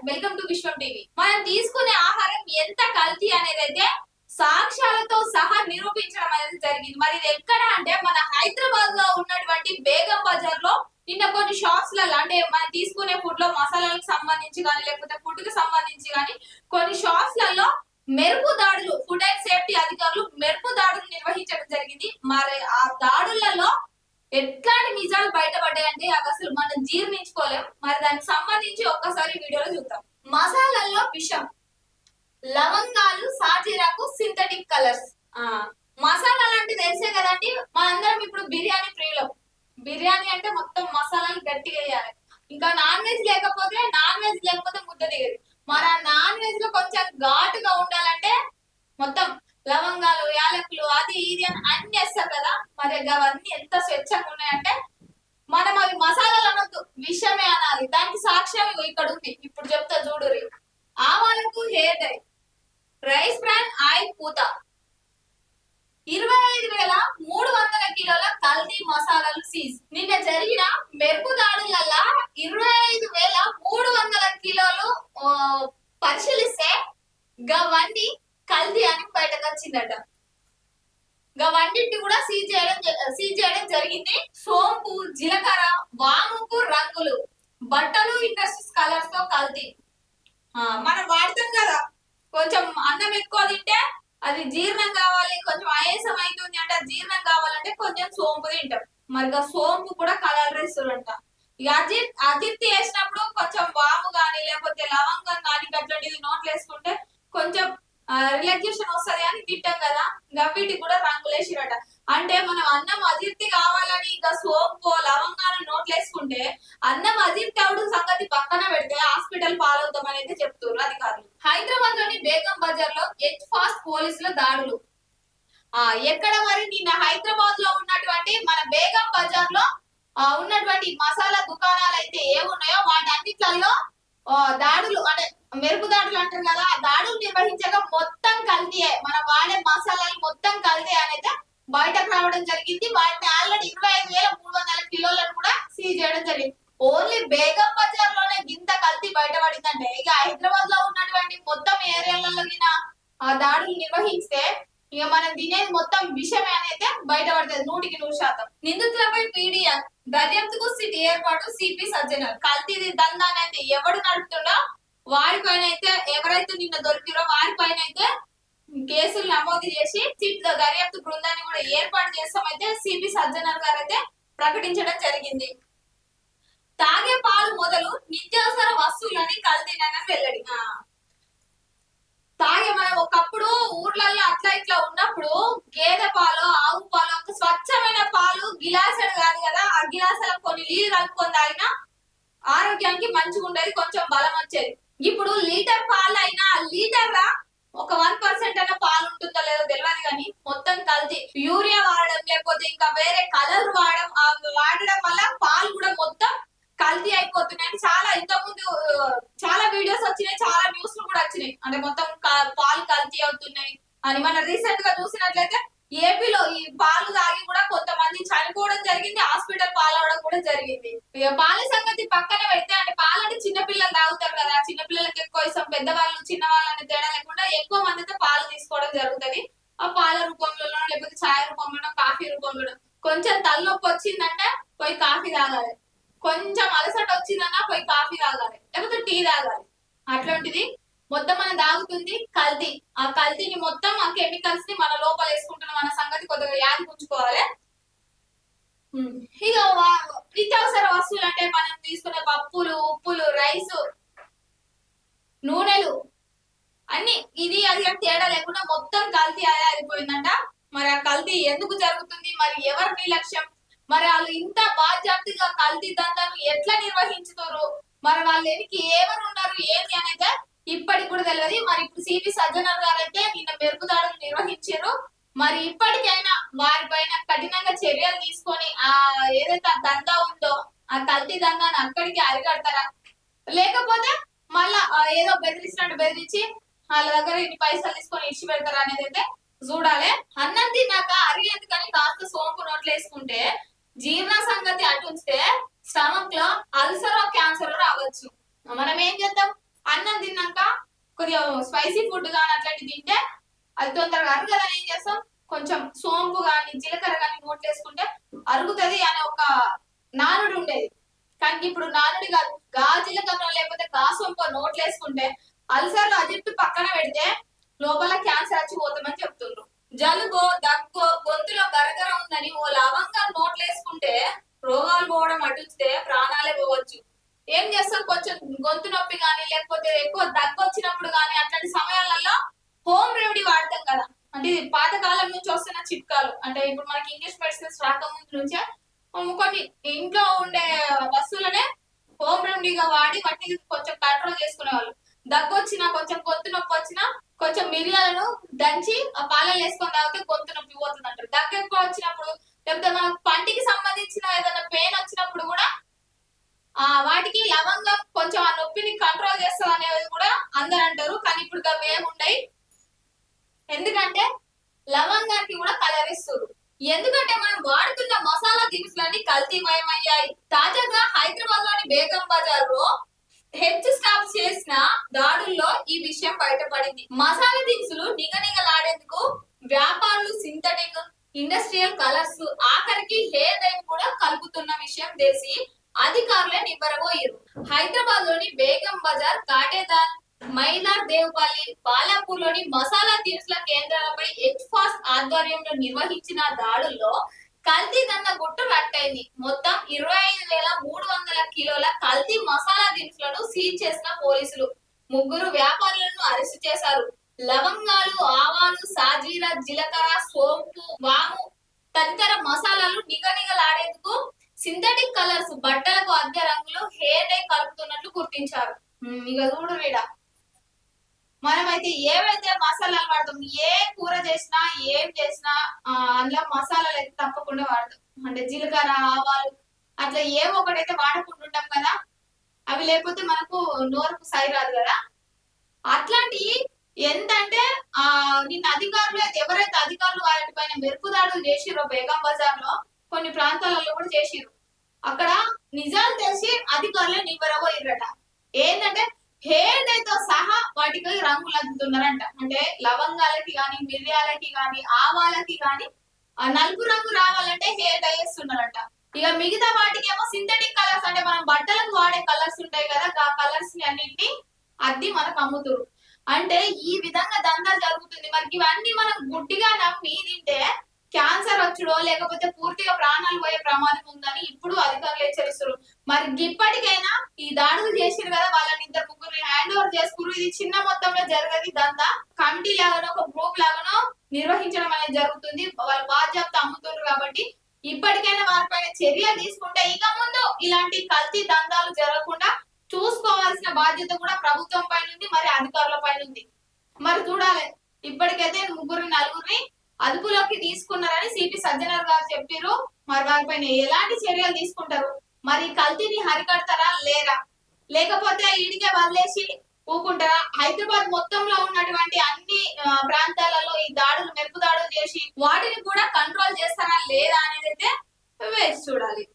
Welcome to Vishwam TV. మనం తీసుకునే ఆహారం ఎంత కల్తీ అనేది అయితే సాక్ష్యాలతో సహా నిరూపించడం అనేది జరిగింది. మరి ఇది ఎక్కడ అంటే మన హైదరాబాద్ లో ఉన్నటువంటి బేగం బజార్ లో నిన్న కొన్ని షాప్స్ లలో అంటే మనం తీసుకునే ఫుడ్ లో మసాలాలకు సంబంధించి కానీ లేకపోతే ఫుడ్ కి సంబంధించి కానీ కొన్ని షాప్స్ లలో మెరుపు దాడులు ఫుడ్ అండ్ సేఫ్టీ అధికారులు మెరుపు దాడులు నిర్వహించడం జరిగింది. మరి ఆ దాడులలో ఎట్లాంటి నిజాలు బయటపడ్డాయంటే అవి అసలు మనం జీర్ణించుకోలేం. మరి దానికి సంబంధించి ఒక్కసారి వీడియోలో చూద్దాం. మసాలాల్లో విషం, లవంగాలు, సాజీరాకు, సింథటిక్ కలర్స్. మసాలాలు అంటే తెలిసే కదండి, మనందరం ఇప్పుడు బిర్యానీ ప్రియులం. బిర్యానీ అంటే మొత్తం మసాలాలు గట్టిగా వేయాలి. ఇంకా నాన్ వెజ్ లేకపోతే ముద్ద దిగదు. మరి ఆ నాన్ వెజ్ లో కొంచెం ఘాటుగా ఉండాలంటే మొత్తం లవంగాలు, యాలకులు, అది ఇది అని అన్ని వేస్తారు కదా. మరి అవన్నీ ఎంత స్వచ్ఛంగా ఉన్నాయంటే మనం అవి మసాలాలు అనొద్దు, విషమే అనాలి. దానికి సాక్ష్యం ఇక్కడ ఉంది, ఇప్పుడు చెప్తా చూడురి. ఆవాలకు hair dye, rice bran oil పూత, 25,300 కిలోల కల్తీ మసాలాలు సీజ్. నిన్న జరిగిన మెరుపు దాడులల్లా 25,300 కిలోలు పరిశీలిస్తే గవన్నీ కల్తీ అని బయటకు వచ్చిందట. గవన్నింటిని కూడా సీజ్ చేయడం జరిగింది. సోంపు, జీలకర్ర, వాముకు రంగులు, బట్టలు, ఇండస్ట్రీస్ కలర్స్ తో కల్తీ. మనం వాడతాం కదా, కొంచెం అన్నం ఎక్కువ తింటే అది జీర్ణం కావాలి, కొంచెం ఆయాసం అవుతుంది అంటే జీర్ణం కావాలంటే కొంచెం సోంపు తింటాం. మరి సోంపు కూడా కలర్ వేస్తారంట. ఇక అజిత్ వేసినప్పుడు కొంచెం వాము గాని లేకపోతే లవంగం గాని అట్లాంటిది నోట్లు వేసుకుంటే కొంచెం రిలాక్సేషన్ వస్తుంది అని తింటాం కదా. వీటికి కూడా రంగులేసిరట. అంటే మనం అన్నం అజీర్తి కావాలని ఇక సోంపు, లవంగాలు నోట్లు వేసుకుంటే అన్నం అజీర్తి అవడం సంగతి పక్కన పెడితే హాస్పిటల్ పాలవుతాం అనేది చెప్తున్నారు అధికారులు. హైదరాబాద్ లోని బేగం బజార్ లో హెచ్ ఫాస్ట్ పోలీసుల దాడులు. ఎక్కడ మరి నిన్న హైదరాబాద్ లో ఉన్నటువంటి మన బేగం బజార్ లో ఉన్నటువంటి మసాలా దుకాణాలు అయితే ఏమున్నాయో వాటి అన్నిట్లలో దాడులు అంటే మెరుపు దాడులు అంటారు కదా, ఆ దాడులు నిర్వహించగా మొత్తం కల్తీయే. మనం వాడే మసాలాలు మొత్తం కల్తీ అనేది బయటకు రావడం జరిగింది. వాటిని ఆల్రెడీ 25,300 కిలోలను కూడా సీజ్ చేయడం జరిగింది. ఓన్లీ బేగం బజార్ లోనే ఇంత కల్తీ బయటపడిందంటే ఇక హైదరాబాద్ లో ఉన్నటువంటి మొత్తం ఏరియాలలో ఆ దాడులు నిర్వహిస్తే ఇక మనం తినేది మొత్తం విషమే అనేది బయటపడుతుంది 100%. నిందితులపై పీడిఎఫ్ దర్యాప్తుకు సిటీ ఏర్పాటు, సిపి సజ్జనర్. కల్తీ దందా అనేది ఎవడు నడుపుతుండో వారిపైన అయితే ఎవరైతే నిన్న దొరికిరో వారిపైన అయితే కేసులు నమోదు చేసి సిట్ దర్యాప్తు బృందాన్ని కూడా ఏర్పాటు చేస్తామైతే సిపి సజ్జనర్ గారు అయితే ప్రకటించడం జరిగింది. తాగే పాలు మొదలు నిత్యావసర వస్తువులని కల్తీనని వెల్లడి. తాగే మనం ఒకప్పుడు ఊర్లలో అట్లా ఇట్లా ఉన్నప్పుడు గేదె పాలు, ఆవు పాలు, ఒక స్వచ్ఛమైన పాలు గిలాసలు కాదు కదా, ఆ గిలాసలో కొన్ని నీళ్ళు కలుపుకొని తాగినా ఆరోగ్యానికి మంచిగా ఉండేది, కొంచెం బలం వచ్చేది. ఇప్పుడు లీటర్ పాలు అయినా లీటర్ ఒక 1% అన్న పాలు ఉంటుందో లేదో తెలియదు కానీ మొత్తం కల్తీ. యూరియా వాడడం లేకపోతే ఇంకా వేరే కలర్ వాడడం వల్ల పాలు కూడా మొత్తం కల్తీ అయిపోతున్నాయి. చాలా ఇంతకుముందు చాలా వీడియోస్ వచ్చినాయి, చాలా న్యూస్ కూడా వచ్చినాయి. అంటే మొత్తం పాలు కల్తీ అవుతున్నాయి అని మనం రీసెంట్ గా చూసినట్లయితే ఏపీలో ఈ పాలు తాగి కూడా కొంతమంది చనిపోవడం జరిగింది, హాస్పిటల్ పాలవడం కూడా జరిగింది. ఇక పాల సంగతి పక్కన పెడితే అంటే పాలు అంటే చిన్నపిల్లలు తాగుతారు కదా, చిన్నపిల్లలకి ఎక్కువ ఇష్టం, పెద్దవాళ్ళు చిన్నవాళ్ళు అనే తేడా లేకుండా ఎక్కువ మందితో పాలు తీసుకోవడం జరుగుతుంది. ఆ పాల రూపంలోనో లేకపోతే ఛాయ్ రూపంలోనో కాఫీ రూపంలోనో. కొంచెం తలనొప్పి వచ్చిందంటే పోయి కాఫీ తాగాలి, కొంచెం అలసట వచ్చిందన్నా పోయి కాఫీ తాగాలి లేకపోతే టీ తాగాలి. అట్లాంటిది మొత్తం మనం తాగుతుంది కల్తీ. ఆ కల్తీని మొత్తం ఆ కెమికల్స్ ని మన లోపల వేసుకుంటున్నాం మన సంగతి కొద్దిగా యాది ఉంచుకోవాలి. ఇక నిత్యావసర వస్తువులు అంటే మనం తీసుకునే పప్పులు, ఉప్పులు, రైసు, నూనెలు అన్ని ఇది అది తేడా లేకుండా మొత్తం కల్తీ అయిపోయిందంట. మరి ఆ కల్తీ ఎందుకు జరుగుతుంది, మరి ఎవరి నిర్లక్ష్యం, మరి వాళ్ళు ఇంత బాధ్యతగా కల్తీ దందాలు ఎట్లా నిర్వహించుతారు, మరి వాళ్ళు ఎనికి ఎవరు ఉన్నారు ఏంటి అనేది ఇప్పటికి కూడా తెలియదు. మరి ఇప్పుడు సిపి సజ్జనర్ గారు అయితే నిన్న మెరుపు దాడులు నిర్వహించారు. మరి ఇప్పటికైనా వారిపైన కఠినంగా చర్యలు తీసుకొని ఆ ఏదైతే ఆ దందా ఉందో ఆ కల్తీ దందాన్ని అక్కడికి అరికడతారా, లేకపోతే మళ్ళా ఏదో బెదిరించినట్టు బెదిరించి వాళ్ళ దగ్గర ఇన్ని పైసలు తీసుకొని ఇచ్చి పెడతారా అనేది అయితే చూడాలి. అన్నం తిన్నాక అరిగేందుకని కాస్త సోంపు నోట్లు వేసుకుంటే జీర్ణ సంగతి అటుంచితే స్టమక్ లో అల్సర్ క్యాన్సర్ రావచ్చు. మనం ఏం చేద్దాం, అన్నం తిన్నాక కొద్దిగా స్పైసీ ఫుడ్ కానీ అట్లాంటివి తింటే అది తొందరగా అరగదని ఏం చేస్తాం, కొంచెం సోంపు కానీ జీలకర్ర కానీ నోట్లు వేసుకుంటే అరుగుతుంది అనే ఒక నానుడు ఉండేది. కానీ ఇప్పుడు నానుడి కాదు, గా జీలకర్ర లేకపోతే గా సోంపు నోట్లు వేసుకుంటే అల్సర్లు అజిప్ట్ పక్కన పెడితే లోపల క్యాన్సర్ వచ్చి పోతామని చెప్తుండ్రు. జలుబు దగ్గు గొంతులో గరగర ఉందని ఓ లవంగాలు నోట్లు వేసుకుంటే రోగాలు పోవడం అటుస్తే ప్రాణాలే పోవచ్చు. ఏం చేస్తాం, కొంచెం గొంతు నొప్పి కానీ లేకపోతే ఎక్కువ దగ్గు వచ్చినప్పుడు కానీ అట్లాంటి సమయాలలో హోమ్ రెమెడీ వాడతాం కదా. అంటే ఇది పాతకాలం నుంచి వస్తున్న చిట్కాలు. అంటే ఇప్పుడు మనకి ఇంగ్లీష్ మెడిసిన్స్ రాకముందు నుంచే కొన్ని ఇంట్లో ఉండే వస్తువులనే హోమ్ రెమెడీగా వాడి వాటిని కొంచెం కంట్రోల్ చేసుకునేవాళ్ళు. దగ్గు వచ్చినా కొంచెం గొంతు నొప్పి వచ్చినా కొంచెం మిరియాలను దంచి ఆ పాలలో వేసుకొని తాగితే గొంతు నొప్పి పోతుంది అంటారు. దగ్గు ఎక్కువ వచ్చినప్పుడు లేకపోతే మనకు పంటికి సంబంధించిన ఏదైనా పెయిన్ వచ్చినప్పుడు కూడా వాటికి లవంగం కొంచెం ఆ నొప్పిని కంట్రోల్ చేస్తుంది అనేది కూడా అందరు అంటారు. కానీ ఇప్పుడు అవి ఏమి ఉన్నాయి, ఎందుకంటే లవంగానికి కూడా కలర్ ఇస్తారు. ఎందుకంటే మనం వాడుతున్న మసాలా దినుసులన్నీ కల్తీమయమయ్యాయి. తాజాగా హైదరాబాద్ లోని బేగం బజార్ లో హెచ్ స్టాప్ చేసిన దాడుల్లో ఈ విషయం బయటపడింది. మసాలా దినుసులు నిగనిగలాడేందుకు వ్యాపారులు సింథటిక్ ఇండస్ట్రియల్ కలర్స్ ఆఖరికి హెయిర్ డై కూడా కలుపుతున్న విషయం తెలిసి అధికారులే నివ్వెరపోయారు. హైదరాబాద్ లోని బేగం బజార్, కాటేదాన్, మైలార్ దేవుపల్లి, బాలాపూర్ లోని మసాలా దినుసుల కేంద్రాలపై హెచ్ఫాస్ ఆధ్వర్యంలో నిర్వహించిన దాడుల్లో కల్తీ దంద గుట్టు రట్టయింది. మొత్తం 25,300 కిలోల కల్తీ మసాలా దినుసులను సీజ్ చేసిన పోలీసులు 3 వ్యాపారులను అరెస్టు చేశారు. లవంగాలు, ఆవాలు, సాజీరా, జీలకర్ర, సోంపు, వాము తదితర మసాలాలు నిగనిగలాడేందుకు సింథటిక్ కలర్స్, బట్టలకు అద్దె రంగులు, హెయిర్ డై కలుపుతున్నట్లు గుర్తించారు. ఇక చూడు వీడ, మనమైతే ఏవైతే మసాలాలు వాడతాం, ఏ కూర చేసినా ఏం చేసినా అందులో మసాలాలు అయితే తప్పకుండా వాడతాం. అంటే జీలకర్ర, ఆవాలు అట్లా ఏవో ఒకటైతే వాడుకుంటుంటాం కదా. అవి లేకపోతే మనకు నోరుకు సై రాదు కదా. అట్లాంటి ఏంటంటే నిన్న అధికారులు ఎవరైతే అధికారులు వాటిపైన మెరుపు దాడులు చేసిరో బేగం బజార్ లో కొన్ని ప్రాంతాలలో కూడా చేసిరు. అక్కడ నిజాలు తెలిసి అధికారులు నివ్వెరపోయిరట. ఏంటంటే హెయిర్ డై తో సహా వాటికి రంగులు అద్దుతున్నారంట. అంటే లవంగాలకి గాని, మిరియాలకి గాని, ఆవాలకి గాని నలుపు రంగు రావాలంటే హెయిర్ డై వేస్తున్నారంట. ఇక మిగతా వాటికి ఏమో సింథటిక్ కలర్స్, అంటే మనం బట్టలకు వాడే కలర్స్ ఉంటాయి కదా, ఆ కలర్స్ ని అన్నింటినీ అద్ది మనకు అమ్ముతురు. అంటే ఈ విధంగా దందా జరుగుతుంది. మరి ఇవన్నీ మనం గుడ్డిగా నమ్మి తింటే క్యాన్సర్ వచ్చుడో లేకపోతే పూర్తిగా ప్రాణాలు పోయే ప్రమాదం ఉందని ఇప్పుడు అధికారులు హెచ్చరిస్తారు. మరి ఇప్పటికైనా ఈ దాడులు చేసిరు కదా, వాళ్ళని 2-3 హ్యాండ్ ఓవర్ చేసుకురు. ఇది చిన్న మొత్తంలో జరగదు దందా, కమిటీ లాగానో ఒక గ్రూప్ లాగానో నిర్వహించడం అనేది జరుగుతుంది. వాళ్ళ బాధ్యత అమ్ముతున్నారు కాబట్టి ఇప్పటికైనా వారిపైన చర్యలు తీసుకుంటే ఇక ముందు ఇలాంటి కల్తీ దందాలు జరగకుండా చూసుకోవాల్సిన బాధ్యత కూడా ప్రభుత్వం పైన ఉంది, మరి అధికారుల పైన ఉంది. మరి చూడాలి. ఇప్పటికైతే 3-4 అదుపులోకి తీసుకున్నారని సిపి సజ్జనర్ గారు చెప్పారు. మరి వారిపైన ఎలాంటి చర్యలు తీసుకుంటారు, మరి కల్తీని హరికడతారా లేరా, లేకపోతే ఈడికే వదిలేసి ఊకుంటారా? హైదరాబాద్ మొత్తంలో ఉన్నటువంటి అన్ని ప్రాంతాలలో ఈ దాడులు, మెరుపు దాడులు చేసి వాటిని కూడా కంట్రోల్ చేస్తారా లేదా అనేది అయితే వేచి చూడాలి.